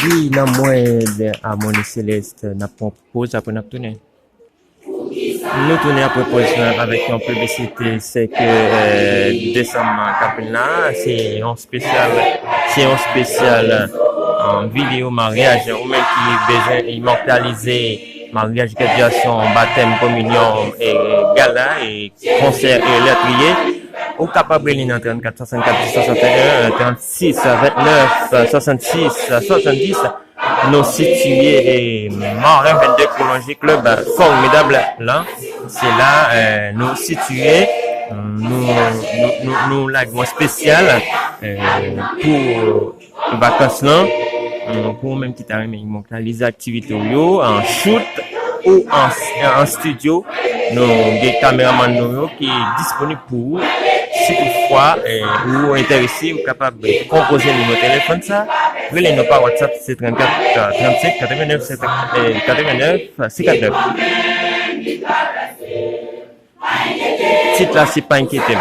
Oui, dans moins de Harmonie Céleste, n'a pas pause après n'a tourné. Nous tournons à proposition avec une publicité, c'est que décembre Capella, c'est un spécial en vidéo mariage, ou même qui besoin immortaliser mariage, graduation, baptême, communion, et gala, et concert et lettrier. Ou capable de 34 64 61 36 29 66 70 nous situés et Marin 22 prolongé club formidable là c'est là nous situés nous l'agent spécial pour les vacances là pour même qui t'a les activités en shoot ou en studio nous des caméramans nous qui est disponible pour vous. Si toutefois vous êtes intéressé ou capable de composer numéro téléphone ça, venez-nous par WhatsApp c'est 34 37 89 89 59. Titre là c'est pas inquiété.